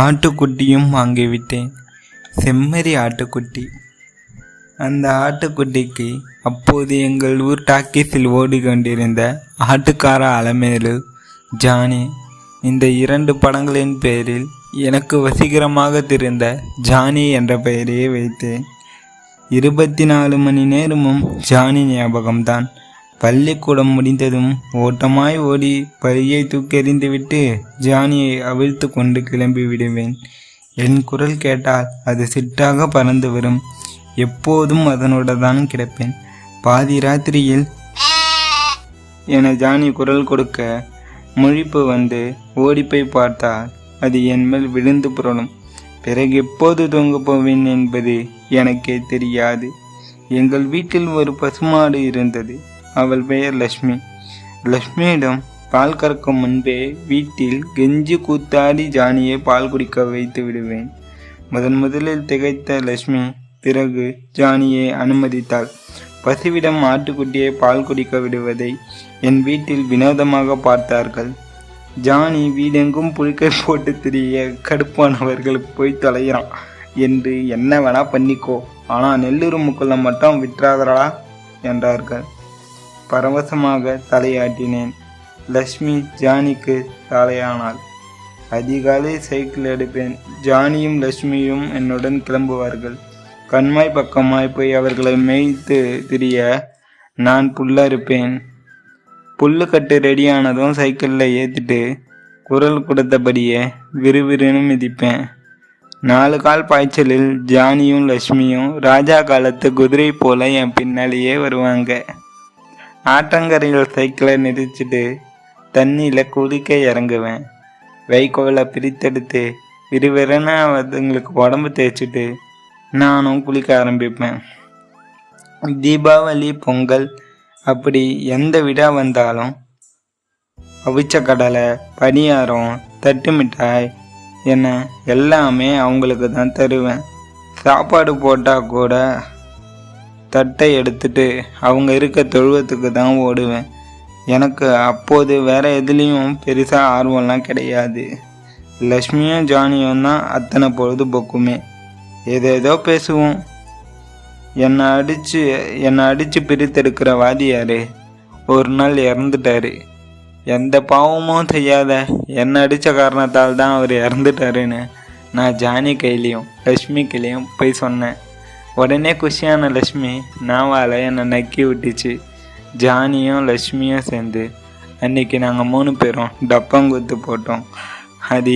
ஆட்டுக்குட்டியும் வாங்கிவிட்டேன். செம்மறி ஆட்டுக்குட்டி. அந்த ஆட்டுக்குட்டிக்கு அப்போது எங்கள் ஊர் டாக்கீஸில் ஓடிக்கொண்டிருந்த ஆட்டுக்கார அலமேலு, ஜானி இந்த 2 படங்களின் பெயரில் எனக்கு வசீகரமாக தெரிந்த ஜானி என்ற பெயரையே வைத்தேன். 24 மணி நேரமும் ஜானி ஞாபகம்தான். பள்ளிக்கூடம் முடிந்ததும் ஓட்டமாய் ஓடி பையை தூக்கெறிந்துவிட்டு ஜானியை அவிழ்த்து கொண்டு கிளம்பி விடுவேன். என் குரல் கேட்டால் அது சிட்டாக பறந்து வரும். எப்போதும் அதனோட தான் கிடப்பேன். பாதி ராத்திரியில் என ஜானி குரல் கொடுக்க முழிப்பு வந்து ஓடிப்போய் பார்த்தால் அது என் மேல் விழுந்து புரளும். பிறகு எப்போது தூங்க போவேன் என்பது எனக்கே தெரியாது. எங்கள் வீட்டில் ஒரு பசுமாடு இருந்தது. அவள் பெயர் லட்சுமி. லட்சுமியிடம் பால் கறக்கும் முன்பே வீட்டில் கெஞ்சி கூத்தாடி ஜானியை பால் குடிக்க வைத்து விடுவேன். முதலில் திகைத்த லட்சுமி பிறகு ஜானியை அனுமதித்தாள். பசுவிடம் ஆட்டுக்குட்டியை பால் குடிக்க விடுவதை என் வீட்டில் வினோதமாக பார்த்தார்கள். ஜானி வீடெங்கும் புழுக்கை போட்டு திரிய கடுப்பானவர்களுக்கு போய் தொலைகிறான் என்று என்ன வேணா பண்ணிக்கோ, ஆனால் நெல்லுருமுக்குள்ள மட்டும் விட்டுறாதடா என்றார்கள். பரவசமாக தலையாட்டினேன். லட்சுமி ஜானிக்கு தலையானாள். அதிகாலை சைக்கிள் எடுப்பேன். ஜானியும் லட்சுமியும் என்னுடன் கிளம்புவார்கள். கண்மாய் பக்கமாய் போய் அவர்களை மேய்த்து திரிய நான் புல்லறுப்பேன். புல்லு கட்டு ரெடியானதும் சைக்கிளில் ஏற்றிட்டு குரல் கொடுத்தபடியே விறுவிறுன்னு மிதிப்பேன். 4 கால் பாய்ச்சலில் ஜானியும் லட்சுமியும் ராஜா காலத்து குதிரை போல என் பின்னாலேயே வருவாங்க. ஆற்றங்கரையில் சைக்கிளை நிறுத்திட்டு தண்ணியில் குளிக்க இறங்குவேன். வைக்கோலை பிரித்தெடுத்து விறுவிறுன்னு அதுங்களுக்கு உடம்பு தேய்ச்சிட்டு நானும் குளிக்க ஆரம்பிப்பேன். தீபாவளி, பொங்கல் அப்படி எந்த விழா வந்தாலும் அவிச்ச கடலை, பனியாரம், தட்டு மிட்டாய் என எல்லாமே அவங்களுக்கு தான் தருவேன். சாப்பாடு போட்டால் கூட தட்டை எடுத்துட்டு அவங்க இருக்க தொழுவத்துக்கு தான் ஓடுவேன். எனக்கு அப்போது வேற எதுலேயும் பெருசாக ஆர்வம்லாம் கிடையாது. லட்சுமியும் ஜானியும் தான் அத்தனை பொழுதுபோக்குமே. ஏதேதோ பேசுவோம். என்னை அடித்து பிரித்தெடுக்கிற வாதியார் ஒரு நாள் இறந்துட்டாரு. எந்த பாவமும் செய்யாத என்னை அடித்த காரணத்தால் தான் அவர் இறந்துட்டாருன்னு நான் ஜானி கையிலையும் லட்சுமி கையிலையும் போய் சொன்னேன். உடனே குஷியான லட்சுமி நாவால் என்னை நக்கி விட்டுச்சு. ஜானியும் லட்சுமியும் சேர்ந்து அன்றைக்கி நாங்கள் 3 பேரும் டப்பங்குத்து போட்டோம். அது